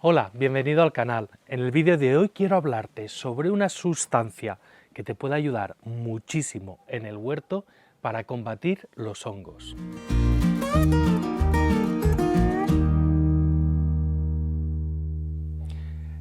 Hola, bienvenido al canal. En el vídeo de hoy quiero hablarte sobre una sustancia que te puede ayudar muchísimo en el huerto para combatir los hongos.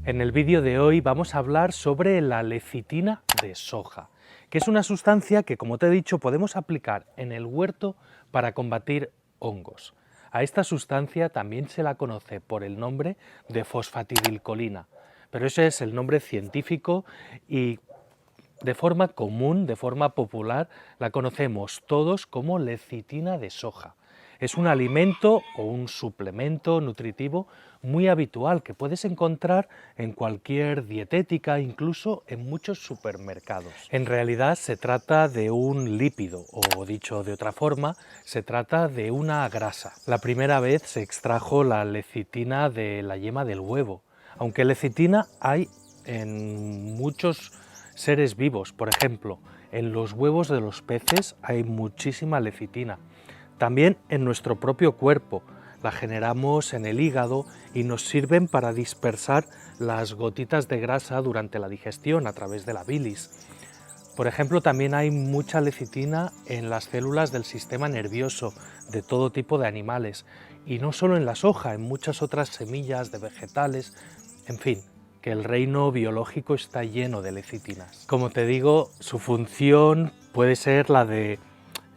En el vídeo de hoy vamos a hablar sobre la lecitina de soja, que es una sustancia que, como te he dicho, podemos aplicar en el huerto para combatir hongos. A esta sustancia también se la conoce por el nombre de fosfatidilcolina, pero ese es el nombre científico y de forma común, de forma popular, la conocemos todos como lecitina de soja. Es un alimento o un suplemento nutritivo muy habitual que puedes encontrar en cualquier dietética, incluso en muchos supermercados. En realidad se trata de un lípido, o dicho de otra forma, se trata de una grasa. La primera vez se extrajo la lecitina de la yema del huevo, aunque lecitina hay en muchos seres vivos. Por ejemplo, en los huevos de los peces hay muchísima lecitina. También en nuestro propio cuerpo la generamos en el hígado y nos sirven para dispersar las gotitas de grasa durante la digestión a través de la bilis. Por ejemplo, también hay mucha lecitina en las células del sistema nervioso de todo tipo de animales, y no solo en la soja, en muchas otras semillas de vegetales, en fin, que el reino biológico está lleno de lecitinas. Como te digo, su función puede ser la de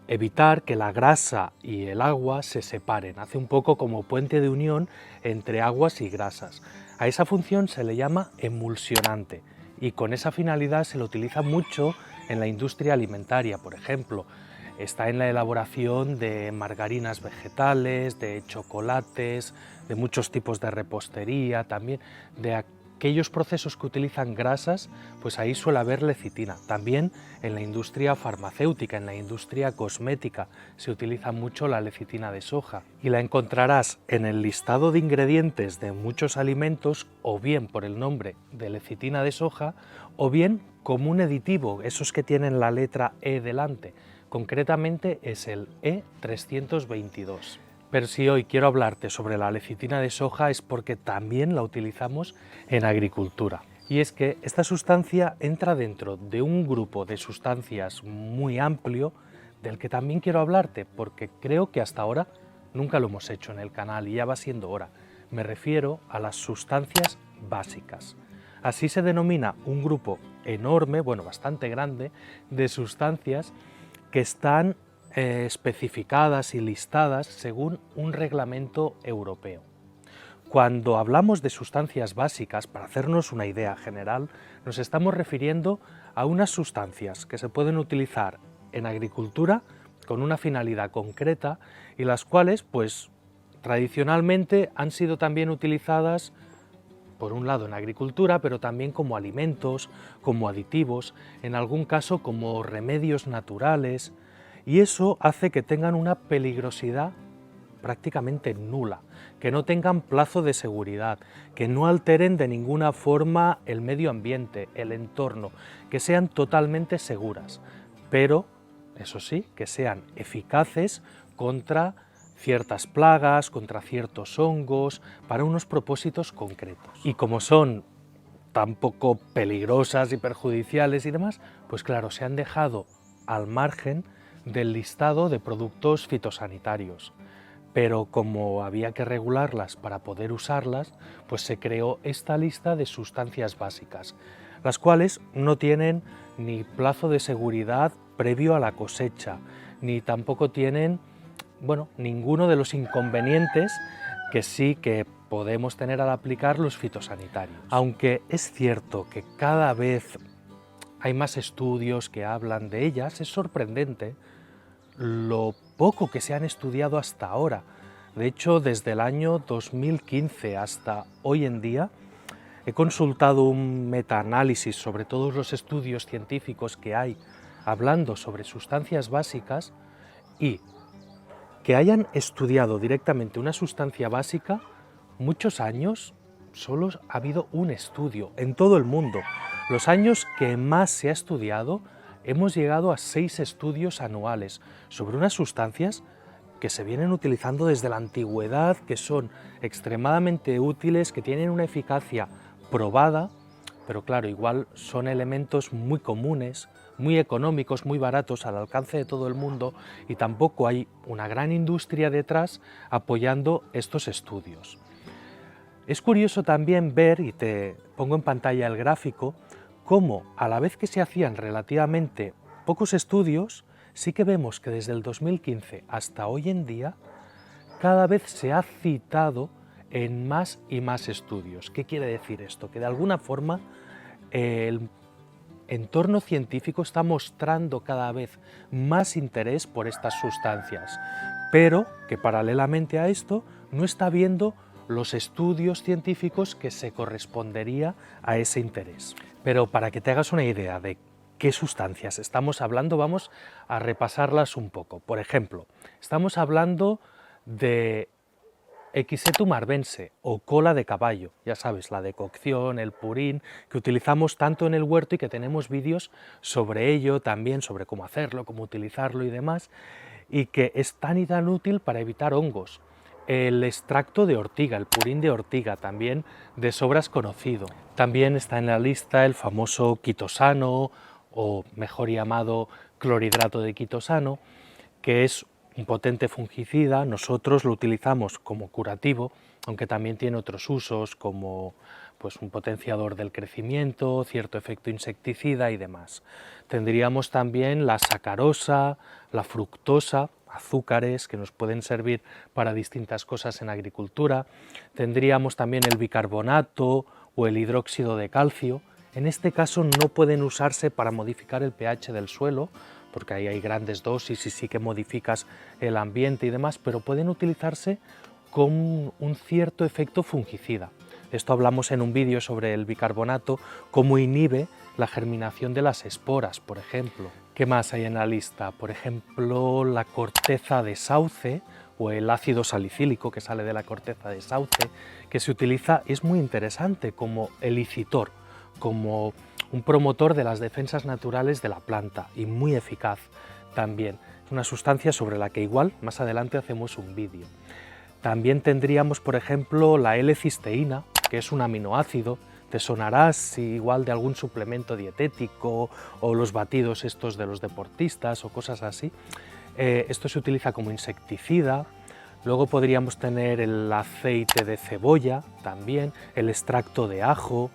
evitar que la grasa y el agua se separen, hace un poco como puente de unión entre aguas y grasas. A esa función se le llama emulsionante y con esa finalidad se lo utiliza mucho en la industria alimentaria. Por ejemplo, está en la elaboración de margarinas vegetales, de chocolates, de muchos tipos de repostería, también de aquellos procesos que utilizan grasas, pues ahí suele haber lecitina. También en la industria farmacéutica, en la industria cosmética, se utiliza mucho la lecitina de soja y la encontrarás en el listado de ingredientes de muchos alimentos, o bien por el nombre de lecitina de soja, o bien como un aditivo, esos que tienen la letra E delante. Concretamente es el E322. Pero si hoy quiero hablarte sobre la lecitina de soja es porque también la utilizamos en agricultura. Y es que esta sustancia entra dentro de un grupo de sustancias muy amplio del que también quiero hablarte, porque creo que hasta ahora nunca lo hemos hecho en el canal y ya va siendo hora. Me refiero a las sustancias básicas. Así se denomina un grupo enorme, bueno, bastante grande, de sustancias que están especificadas y listadas según un reglamento europeo. Cuando hablamos de sustancias básicas, para hacernos una idea general, nos estamos refiriendo a unas sustancias que se pueden utilizar en agricultura con una finalidad concreta y las cuales, pues, tradicionalmente han sido también utilizadas por un lado en agricultura, pero también como alimentos, como aditivos, en algún caso como remedios naturales, y eso hace que tengan una peligrosidad prácticamente nula, que no tengan plazo de seguridad, que no alteren de ninguna forma el medio ambiente, el entorno, que sean totalmente seguras, pero, eso sí, que sean eficaces contra ciertas plagas, contra ciertos hongos, para unos propósitos concretos. Y como son tan poco peligrosas y perjudiciales y demás, pues claro, se han dejado al margen del listado de productos fitosanitarios. Pero como había que regularlas para poder usarlas, pues se creó esta lista de sustancias básicas, las cuales no tienen ni plazo de seguridad previo a la cosecha, ni tampoco tienen, bueno, ninguno de los inconvenientes que sí que podemos tener al aplicar los fitosanitarios. Aunque es cierto que cada vez hay más estudios que hablan de ellas, es sorprendente lo poco que se han estudiado hasta ahora. De hecho, desde el año 2015 hasta hoy en día, he consultado un metaanálisis sobre todos los estudios científicos que hay hablando sobre sustancias básicas, y que hayan estudiado directamente una sustancia básica, muchos años solo ha habido un estudio en todo el mundo. Los años que más se ha estudiado, hemos llegado a 6 estudios anuales sobre unas sustancias que se vienen utilizando desde la antigüedad, que son extremadamente útiles, que tienen una eficacia probada, pero claro, igual son elementos muy comunes, muy económicos, muy baratos, al alcance de todo el mundo, y tampoco hay una gran industria detrás apoyando estos estudios. Es curioso también ver, y te pongo en pantalla el gráfico, cómo a la vez que se hacían relativamente pocos estudios, sí que vemos que desde el 2015 hasta hoy en día cada vez se ha citado en más y más estudios. ¿Qué quiere decir esto? Que de alguna forma el entorno científico está mostrando cada vez más interés por estas sustancias, pero que paralelamente a esto no está viendo los estudios científicos que se correspondería a ese interés. Pero para que te hagas una idea de qué sustancias estamos hablando, vamos a repasarlas un poco. Por ejemplo, estamos hablando de Equisetum arvense o cola de caballo, ya sabes, la decocción, el purín, que utilizamos tanto en el huerto y que tenemos vídeos sobre ello también, sobre cómo hacerlo, cómo utilizarlo y demás, y que es tan y tan útil para evitar hongos. El extracto de ortiga, el purín de ortiga, también de sobras conocido. También está en la lista el famoso quitosano, o mejor llamado clorhidrato de quitosano, que es un potente fungicida. Nosotros lo utilizamos como curativo, aunque también tiene otros usos como pues, un potenciador del crecimiento, cierto efecto insecticida y demás. Tendríamos también la sacarosa, la fructosa, azúcares que nos pueden servir para distintas cosas en agricultura. Tendríamos también el bicarbonato o el hidróxido de calcio. En este caso no pueden usarse para modificar el pH del suelo, porque ahí hay grandes dosis y sí que modificas el ambiente y demás, pero pueden utilizarse con un cierto efecto fungicida. Esto hablamos en un vídeo sobre el bicarbonato, cómo inhibe la germinación de las esporas, por ejemplo. ¿Qué más hay en la lista? Por ejemplo, la corteza de sauce o el ácido salicílico que sale de la corteza de sauce, que se utiliza, es muy interesante como elicitor, como un promotor de las defensas naturales de la planta y muy eficaz también. Es una sustancia sobre la que igual más adelante hacemos un vídeo. También tendríamos, por ejemplo, la L-cisteína, que es un aminoácido. Te sonará si igual de algún suplemento dietético o los batidos estos de los deportistas o cosas así. Esto se utiliza como insecticida. Luego podríamos tener el aceite de cebolla también, el extracto de ajo,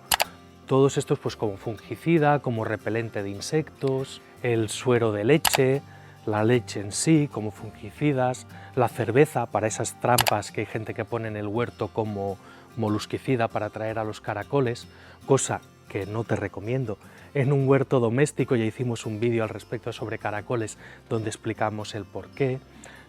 todos estos pues como fungicida, como repelente de insectos, el suero de leche, la leche en sí como fungicidas, la cerveza para esas trampas que hay gente que pone en el huerto como molusquicida para atraer a los caracoles, cosa que no te recomiendo. En un huerto doméstico ya hicimos un vídeo al respecto sobre caracoles donde explicamos el porqué.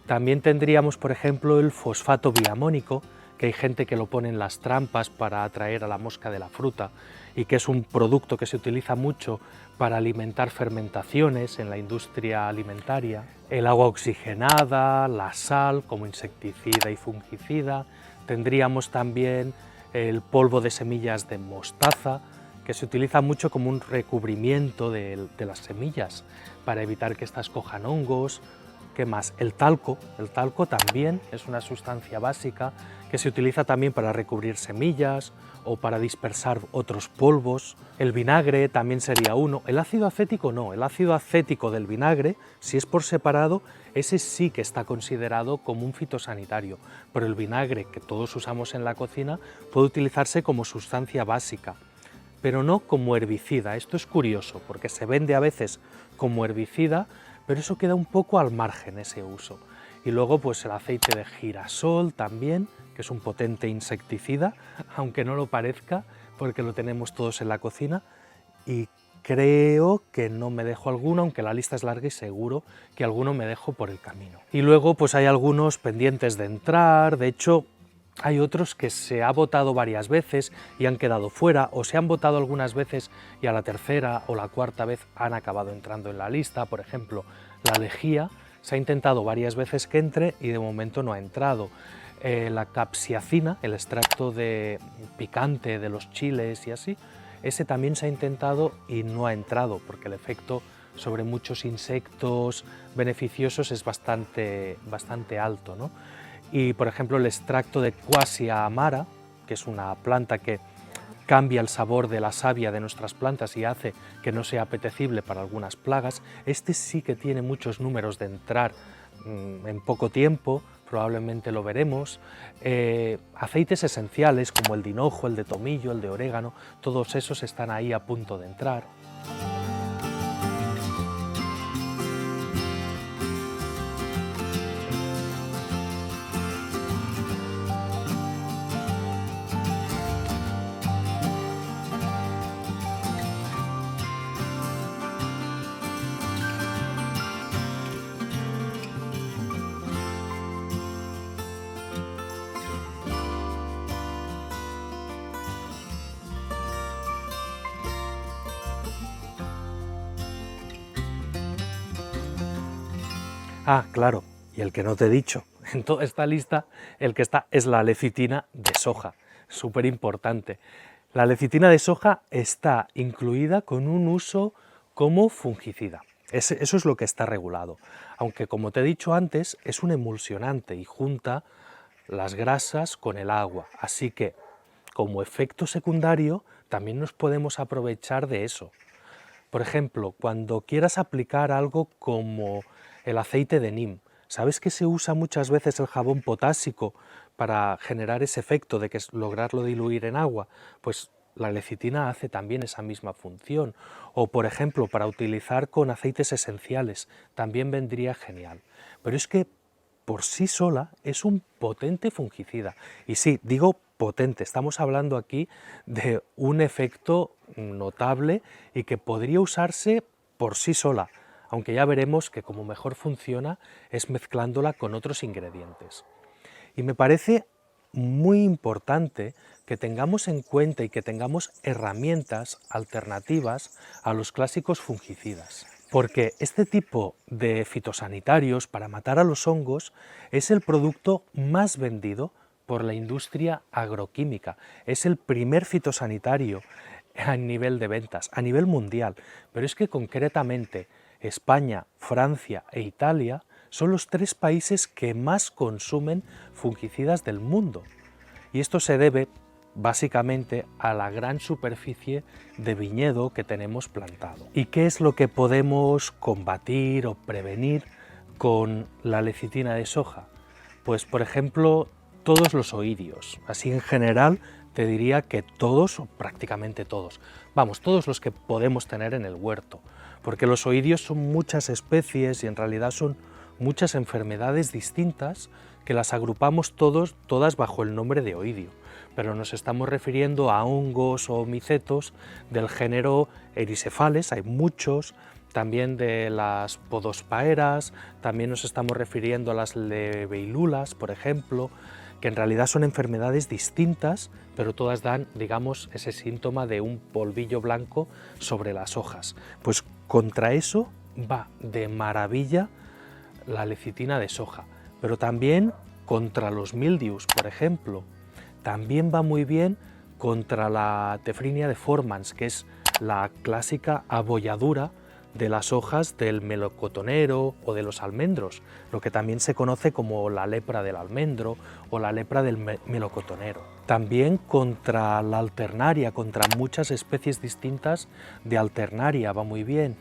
También tendríamos, por ejemplo, el fosfato biamónico, que hay gente que lo pone en las trampas para atraer a la mosca de la fruta y que es un producto que se utiliza mucho para alimentar fermentaciones en la industria alimentaria. El agua oxigenada, la sal como insecticida y fungicida. Tendríamos también el polvo de semillas de mostaza, que se utiliza mucho como un recubrimiento de las semillas para evitar que éstas cojan hongos. ¿Qué más? El talco también es una sustancia básica que se utiliza también para recubrir semillas o para dispersar otros polvos. El vinagre también sería uno. El ácido acético no, el ácido acético del vinagre, si es por separado, ese sí que está considerado como un fitosanitario, pero el vinagre que todos usamos en la cocina puede utilizarse como sustancia básica, pero no como herbicida. Esto es curioso porque se vende a veces como herbicida, pero eso queda un poco al margen ese uso. Y luego pues el aceite de girasol también, que es un potente insecticida, aunque no lo parezca, porque lo tenemos todos en la cocina, y creo que no me dejo alguno, aunque la lista es larga y seguro que alguno me dejo por el camino. Y luego pues hay algunos pendientes de entrar, de hecho hay otros que se ha votado varias veces y han quedado fuera, o se han votado algunas veces y a la tercera o la cuarta vez han acabado entrando en la lista. Por ejemplo, la lejía se ha intentado varias veces que entre y de momento no ha entrado. La capsiacina, el extracto de picante de los chiles y así, ese también se ha intentado y no ha entrado porque el efecto sobre muchos insectos beneficiosos es bastante alto, ¿no? Y por ejemplo el extracto de Quassia amara, que es una planta que cambia el sabor de la savia de nuestras plantas y hace que no sea apetecible para algunas plagas, este sí que tiene muchos números de entrar en poco tiempo, probablemente lo veremos. Aceites esenciales como el de hinojo, el de tomillo, el de orégano, todos esos están ahí a punto de entrar. Ah, claro, y el que no te he dicho, en toda esta lista, el que está es la lecitina de soja, súper importante. La lecitina de soja está incluida con un uso como fungicida, eso es lo que está regulado, aunque como te he dicho antes, es un emulsionante y junta las grasas con el agua, así que como efecto secundario también nos podemos aprovechar de eso. Por ejemplo, cuando quieras aplicar algo como el aceite de neem, ¿sabes que se usa muchas veces el jabón potásico para generar ese efecto de que lograrlo diluir en agua? Pues la lecitina hace también esa misma función. O, por ejemplo, para utilizar con aceites esenciales, también vendría genial. Pero es que por sí sola es un potente fungicida. Y sí, digo potente, estamos hablando aquí de un efecto notable y que podría usarse por sí sola, aunque ya veremos que como mejor funciona es mezclándola con otros ingredientes. Y me parece muy importante que tengamos en cuenta y que tengamos herramientas alternativas a los clásicos fungicidas. Porque este tipo de fitosanitarios para matar a los hongos es el producto más vendido por la industria agroquímica. Es el primer fitosanitario a nivel de ventas, a nivel mundial. Pero es que concretamente España, Francia e Italia son los 3 países que más consumen fungicidas del mundo. Y esto se debe básicamente a la gran superficie de viñedo que tenemos plantado. ¿Y qué es lo que podemos combatir o prevenir con la lecitina de soja? Pues por ejemplo todos los oídios, así en general te diría que todos o prácticamente todos, vamos, todos los que podemos tener en el huerto, porque los oídios son muchas especies y en realidad son muchas enfermedades distintas que las agrupamos todas bajo el nombre de oidio, pero nos estamos refiriendo a hongos o micetos del género Ericephales, hay muchos, también de las podospaeras, también nos estamos refiriendo a las leveilulas, por ejemplo, que en realidad son enfermedades distintas, pero todas dan, digamos, ese síntoma de un polvillo blanco sobre las hojas. Pues contra eso va de maravilla la lecitina de soja, pero también contra los mildius, por ejemplo. También va muy bien contra la Tephrinia deformans, que es la clásica abolladura de las hojas del melocotonero o de los almendros, lo que también se conoce como la lepra del almendro o la lepra del melocotonero. También contra la alternaria, contra muchas especies distintas de alternaria va muy bien.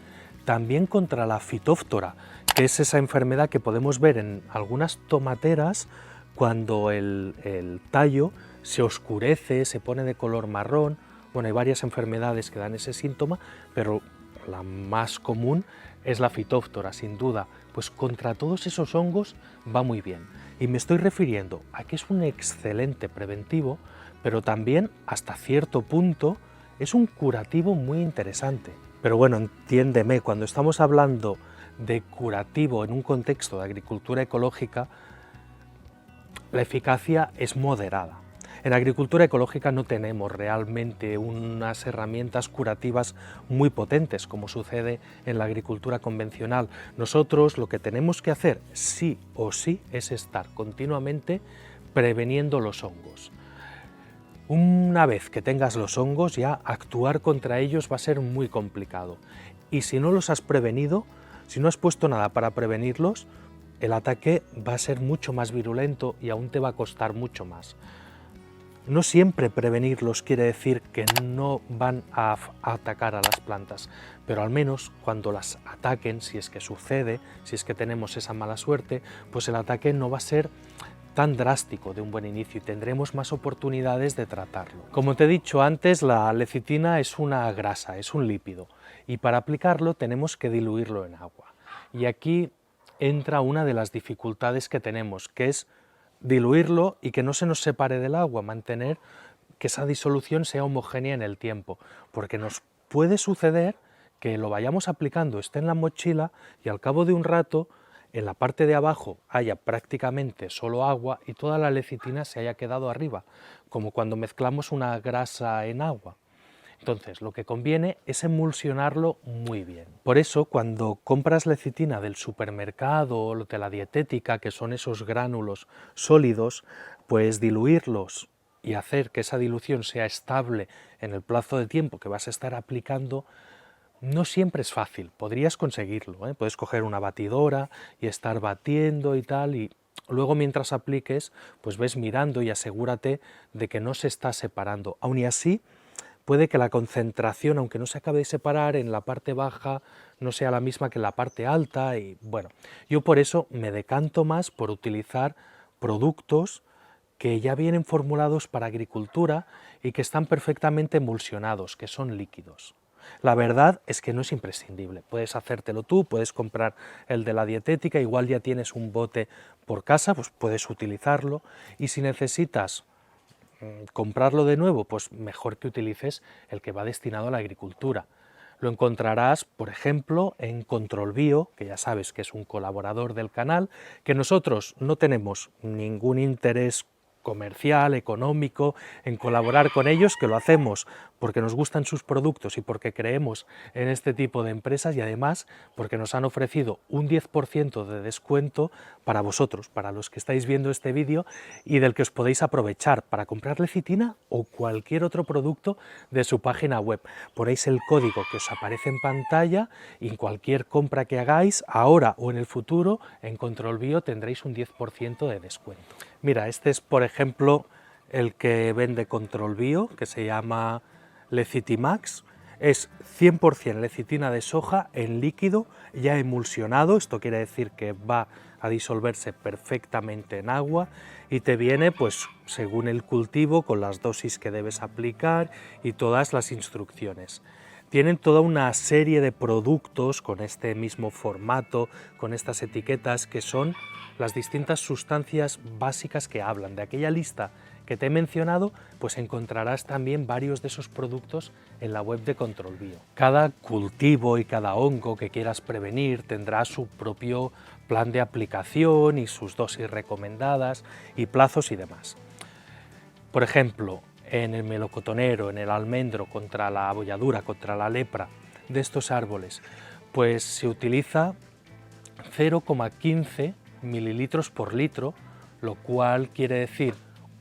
También contra la fitóftora, que es esa enfermedad que podemos ver en algunas tomateras cuando el tallo se oscurece, se pone de color marrón. Bueno, hay varias enfermedades que dan ese síntoma, pero la más común es la fitóftora, sin duda. Pues contra todos esos hongos va muy bien. Y me estoy refiriendo a que es un excelente preventivo, pero también hasta cierto punto es un curativo muy interesante. Pero bueno, entiéndeme, cuando estamos hablando de curativo en un contexto de agricultura ecológica, la eficacia es moderada. En agricultura ecológica no tenemos realmente unas herramientas curativas muy potentes, como sucede en la agricultura convencional. Nosotros lo que tenemos que hacer, sí o sí, es estar continuamente preveniendo los hongos. Una vez que tengas los hongos, ya actuar contra ellos va a ser muy complicado. Y si no los has prevenido, si no has puesto nada para prevenirlos, el ataque va a ser mucho más virulento y aún te va a costar mucho más. No siempre prevenirlos quiere decir que no van a atacar a las plantas, pero al menos cuando las ataquen, si es que sucede, si es que tenemos esa mala suerte, pues el ataque no va a ser tan drástico de un buen inicio y tendremos más oportunidades de tratarlo. Como te he dicho antes, la lecitina es una grasa, es un lípido, y para aplicarlo tenemos que diluirlo en agua. Y aquí entra una de las dificultades que tenemos, que es diluirlo y que no se nos separe del agua, mantener que esa disolución sea homogénea en el tiempo, porque nos puede suceder que lo vayamos aplicando, esté en la mochila y al cabo de un rato en la parte de abajo haya prácticamente solo agua y toda la lecitina se haya quedado arriba, como cuando mezclamos una grasa en agua. Entonces, lo que conviene es emulsionarlo muy bien. Por eso, cuando compras lecitina del supermercado o de la dietética, que son esos gránulos sólidos, pues diluirlos y hacer que esa dilución sea estable en el plazo de tiempo que vas a estar aplicando, no siempre es fácil. Podrías conseguirlo, ¿eh? Puedes coger una batidora y estar batiendo y tal, y luego mientras apliques, pues ves mirando y asegúrate de que no se está separando. Aun y así, puede que la concentración, aunque no se acabe de separar, en la parte baja no sea la misma que en la parte alta y bueno, yo por eso me decanto más por utilizar productos que ya vienen formulados para agricultura y que están perfectamente emulsionados, que son líquidos. La verdad es que no es imprescindible, puedes hacértelo tú, puedes comprar el de la dietética, igual ya tienes un bote por casa, pues puedes utilizarlo, y si necesitas comprarlo de nuevo, pues mejor que utilices el que va destinado a la agricultura. Lo encontrarás, por ejemplo, en Control Bio, que ya sabes que es un colaborador del canal, que nosotros no tenemos ningún interés comercial, económico, en colaborar con ellos, que lo hacemos porque nos gustan sus productos y porque creemos en este tipo de empresas y además porque nos han ofrecido un 10% de descuento para vosotros, para los que estáis viendo este vídeo y del que os podéis aprovechar para comprar lecitina o cualquier otro producto de su página web. Ponéis el código que os aparece en pantalla y en cualquier compra que hagáis, ahora o en el futuro, en Control Bio tendréis un 10% de descuento. Mira, este es, por ejemplo, el que vende Control Bio, que se llama Lecitimax. Es 100% lecitina de soja en líquido, ya emulsionado, esto quiere decir que va a disolverse perfectamente en agua y te viene, pues, según el cultivo, con las dosis que debes aplicar y todas las instrucciones. Tienen toda una serie de productos con este mismo formato, con estas etiquetas, que son las distintas sustancias básicas que hablan. De aquella lista que te he mencionado, pues encontrarás también varios de esos productos en la web de Control Bio. Cada cultivo y cada hongo que quieras prevenir tendrá su propio plan de aplicación y sus dosis recomendadas y plazos y demás. Por ejemplo, en el melocotonero, en el almendro, contra la abolladura, contra la lepra de estos árboles, pues se utiliza 0,15 mililitros por litro, lo cual quiere decir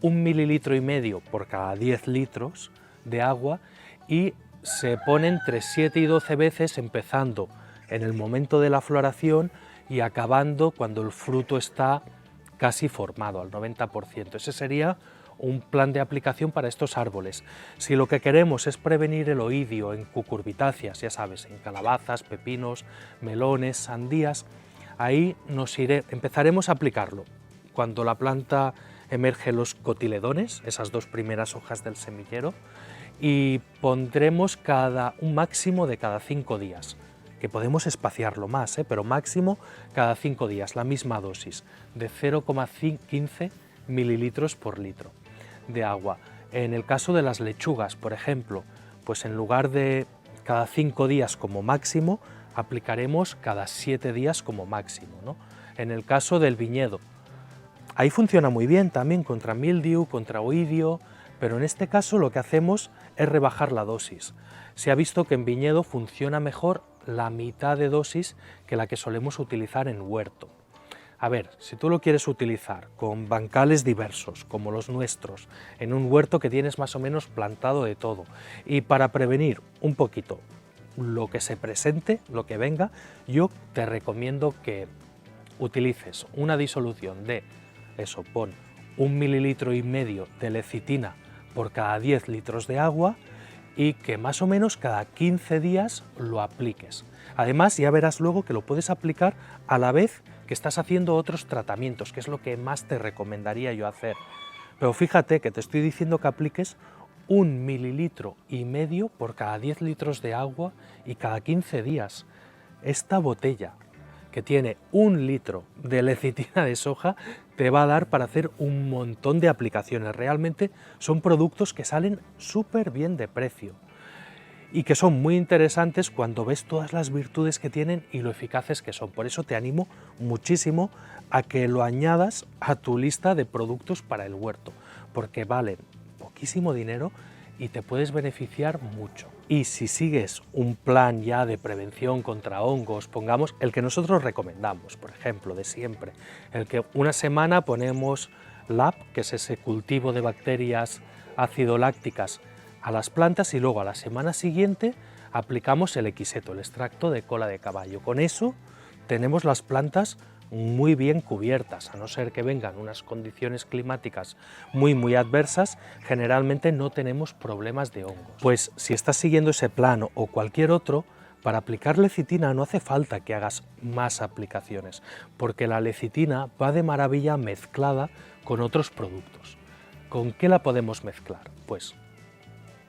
1,5 mililitros por cada 10 litros de agua, y se pone entre 7 y 12 veces, empezando en el momento de la floración y acabando cuando el fruto está casi formado, al 90%. Ese sería un plan de aplicación para estos árboles. Si lo que queremos es prevenir el oidio en cucurbitáceas, ya sabes, en calabazas, pepinos, melones, sandías, ahí empezaremos a aplicarlo cuando la planta emerge los cotiledones, esas dos primeras hojas del semillero, y pondremos un máximo de cada 5 días, que podemos espaciarlo más, pero máximo cada 5 días, la misma dosis, de 0,15 mililitros por litro de agua. En el caso de las lechugas, por ejemplo, pues en lugar de cada 5 días como máximo, aplicaremos cada 7 días como máximo, ¿no? En el caso del viñedo, ahí funciona muy bien también contra mildiu, contra oidio, pero en este caso lo que hacemos es rebajar la dosis. Se ha visto que en viñedo funciona mejor la mitad de dosis que la que solemos utilizar en huerto. A ver, si tú lo quieres utilizar con bancales diversos, como los nuestros, en un huerto que tienes más o menos plantado de todo, y para prevenir un poquito lo que se presente, lo que venga, yo te recomiendo que utilices una disolución de, eso, pon 1,5 ml de lecitina por cada 10 litros de agua y que más o menos cada 15 días lo apliques. Además, ya verás luego que lo puedes aplicar a la vez que estás haciendo otros tratamientos, que es lo que más te recomendaría yo hacer. Pero fíjate que te estoy diciendo que apliques 1,5 ml por cada 10 litros de agua y cada 15 días. Esta botella, que tiene 1 litro de lecitina de soja, te va a dar para hacer un montón de aplicaciones. Realmente son productos que salen súper bien de precio y que son muy interesantes cuando ves todas las virtudes que tienen y lo eficaces que son. Por eso te animo muchísimo a que lo añadas a tu lista de productos para el huerto, porque valen poquísimo dinero y te puedes beneficiar mucho. Y si sigues un plan ya de prevención contra hongos, pongamos el que nosotros recomendamos, por ejemplo, de siempre, el que una semana ponemos LAB, que es ese cultivo de bacterias ácido-lácticas, a las plantas y luego a la semana siguiente aplicamos el Equiseto, el extracto de cola de caballo. Con eso tenemos las plantas muy bien cubiertas, a no ser que vengan unas condiciones climáticas muy adversas, generalmente no tenemos problemas de hongos. Pues si estás siguiendo ese plan o cualquier otro, para aplicar lecitina no hace falta que hagas más aplicaciones, porque la lecitina va de maravilla mezclada con otros productos. ¿Con qué la podemos mezclar? Pues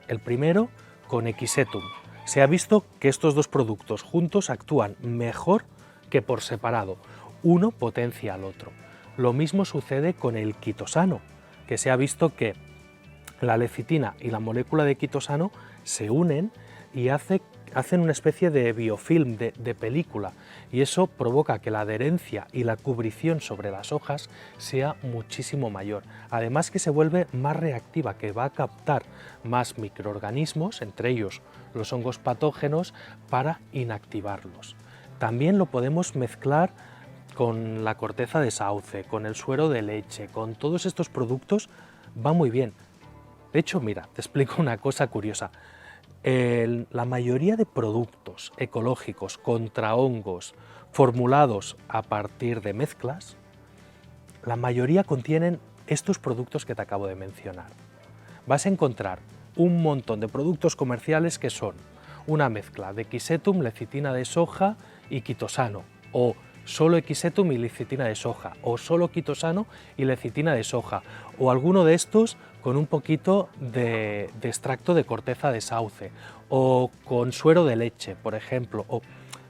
el primero con Equisetum. Se ha visto que estos dos productos juntos actúan mejor que por separado. Uno potencia al otro. Lo mismo sucede con el quitosano, que se ha visto que la lecitina y la molécula de quitosano se unen y hacen una especie de biofilm, de película, y eso provoca que la adherencia y la cubrición sobre las hojas sea muchísimo mayor. Además que se vuelve más reactiva, que va a captar más microorganismos, entre ellos los hongos patógenos, para inactivarlos. También lo podemos mezclar con la corteza de sauce, con el suero de leche, con todos estos productos va muy bien. De hecho, mira, te explico una cosa curiosa. La mayoría de productos ecológicos contra hongos formulados a partir de mezclas, la mayoría contienen estos productos que te acabo de mencionar. Vas a encontrar un montón de productos comerciales que son una mezcla de Equisetum, lecitina de soja y quitosano, o solo Equisetum y lecitina de soja, o solo quitosano y lecitina de soja, o alguno de estos con un poquito de extracto de corteza de sauce, o con suero de leche, por ejemplo,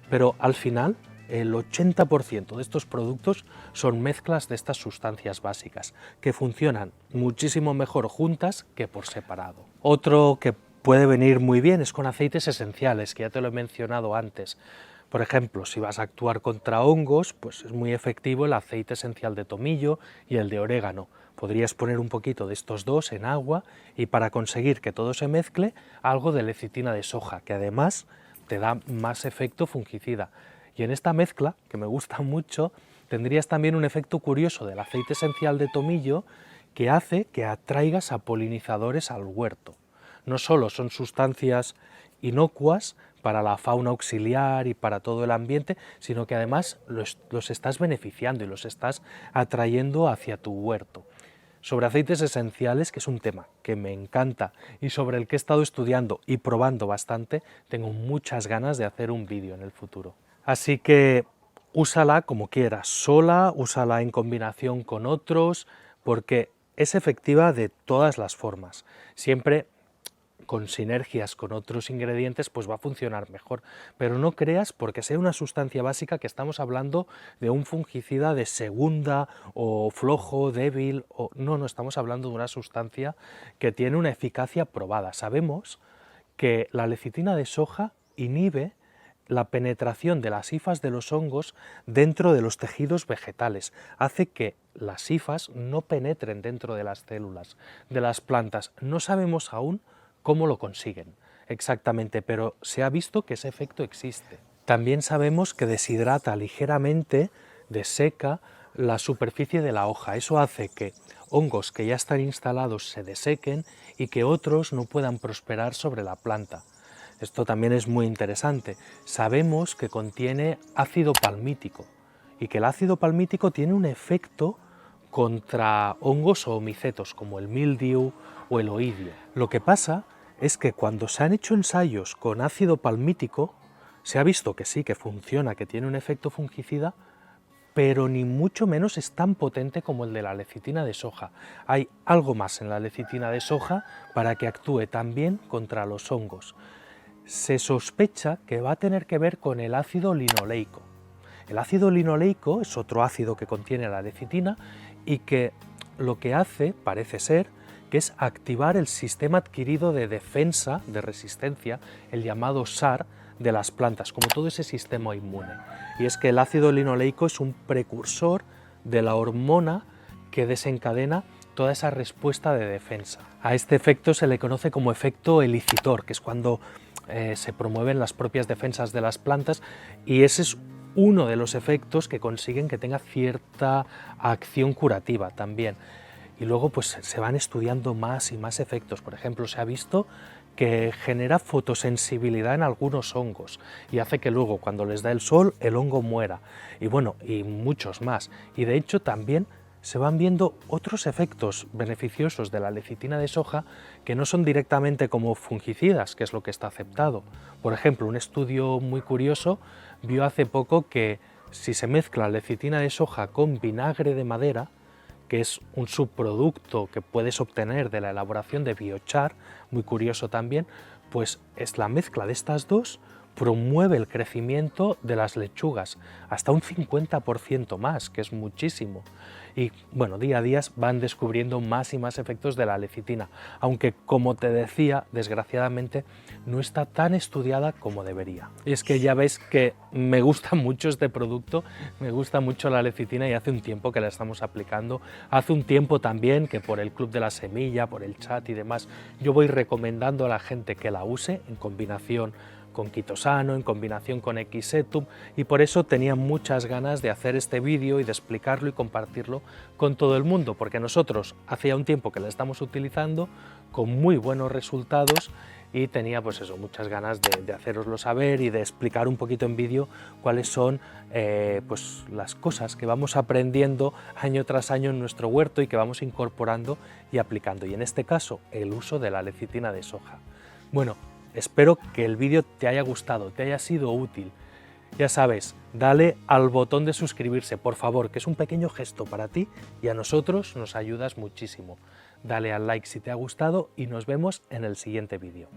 pero al final el 80% de estos productos son mezclas de estas sustancias básicas, que funcionan muchísimo mejor juntas que por separado. Otro que puede venir muy bien es con aceites esenciales, que ya te lo he mencionado antes. Por ejemplo, si vas a actuar contra hongos, pues es muy efectivo el aceite esencial de tomillo y el de orégano. Podrías poner un poquito de estos dos en agua y para conseguir que todo se mezcle, algo de lecitina de soja, que además te da más efecto fungicida. Y en esta mezcla, que me gusta mucho, tendrías también un efecto curioso del aceite esencial de tomillo que hace que atraigas a polinizadores al huerto. No solo son sustancias inocuas para la fauna auxiliar y para todo el ambiente, sino que además los estás beneficiando y los estás atrayendo hacia tu huerto. Sobre aceites esenciales, que es un tema que me encanta y sobre el que he estado estudiando y probando bastante, tengo muchas ganas de hacer un vídeo en el futuro. Así que úsala como quieras, sola, úsala en combinación con otros, porque es efectiva de todas las formas. Siempre con sinergias con otros ingredientes, pues va a funcionar mejor. Pero no creas porque sea una sustancia básica que estamos hablando de un fungicida de segunda o flojo, débil, o no, estamos hablando de una sustancia que tiene una eficacia probada. Sabemos que la lecitina de soja inhibe la penetración de las hifas de los hongos dentro de los tejidos vegetales, hace que las hifas no penetren dentro de las células de las plantas. No sabemos aún cómo lo consiguen exactamente, pero se ha visto que ese efecto existe. También sabemos que deshidrata ligeramente, deseca la superficie de la hoja. Eso hace que hongos que ya están instalados se desequen y que otros no puedan prosperar sobre la planta. Esto también es muy interesante. Sabemos que contiene ácido palmítico y que el ácido palmítico tiene un efecto contra hongos o micetos como el mildiu o el oidio. Lo que pasa es que cuando se han hecho ensayos con ácido palmítico, se ha visto que sí, que funciona, que tiene un efecto fungicida, pero ni mucho menos es tan potente como el de la lecitina de soja. Hay algo más en la lecitina de soja para que actúe también contra los hongos. Se sospecha que va a tener que ver con el ácido linoleico. El ácido linoleico es otro ácido que contiene la lecitina y que lo que hace, parece ser, que es activar el sistema adquirido de defensa, de resistencia, el llamado SAR, de las plantas, como todo ese sistema inmune. Y es que el ácido linoleico es un precursor de la hormona que desencadena toda esa respuesta de defensa. A este efecto se le conoce como efecto elicitor, que es cuando se promueven las propias defensas de las plantas, y ese es uno de los efectos que consiguen que tenga cierta acción curativa también. Y luego pues se van estudiando más y más efectos. Por ejemplo, se ha visto que genera fotosensibilidad en algunos hongos y hace que luego cuando les da el sol el hongo muera, y bueno, y muchos más. Y de hecho también se van viendo otros efectos beneficiosos de la lecitina de soja que no son directamente como fungicidas, que es lo que está aceptado. Por ejemplo, un estudio muy curioso vio hace poco que si se mezcla lecitina de soja con vinagre de madera, que es un subproducto que puedes obtener de la elaboración de biochar, muy curioso también, pues es la mezcla de estas dos promueve el crecimiento de las lechugas hasta un 50% más, que es muchísimo. Y bueno, día a día van descubriendo más y más efectos de la lecitina, aunque como te decía, desgraciadamente no está tan estudiada como debería. Y es que ya ves que me gusta mucho este producto, me gusta mucho la lecitina y hace un tiempo que la estamos aplicando. Hace un tiempo también que por el Club de la Semilla, por el chat y demás, yo voy recomendando a la gente que la use en combinación con quitosano, en combinación con Equisetum, y por eso tenía muchas ganas de hacer este vídeo y de explicarlo y compartirlo con todo el mundo, porque nosotros hacía un tiempo que la estamos utilizando con muy buenos resultados y tenía pues eso, muchas ganas de haceroslo saber y de explicar un poquito en vídeo cuáles son pues las cosas que vamos aprendiendo año tras año en nuestro huerto y que vamos incorporando y aplicando, y en este caso el uso de la lecitina de soja. Bueno, espero que el vídeo te haya gustado, te haya sido útil. Ya sabes, dale al botón de suscribirse, por favor, que es un pequeño gesto para ti y a nosotros nos ayudas muchísimo. Dale al like si te ha gustado y nos vemos en el siguiente vídeo.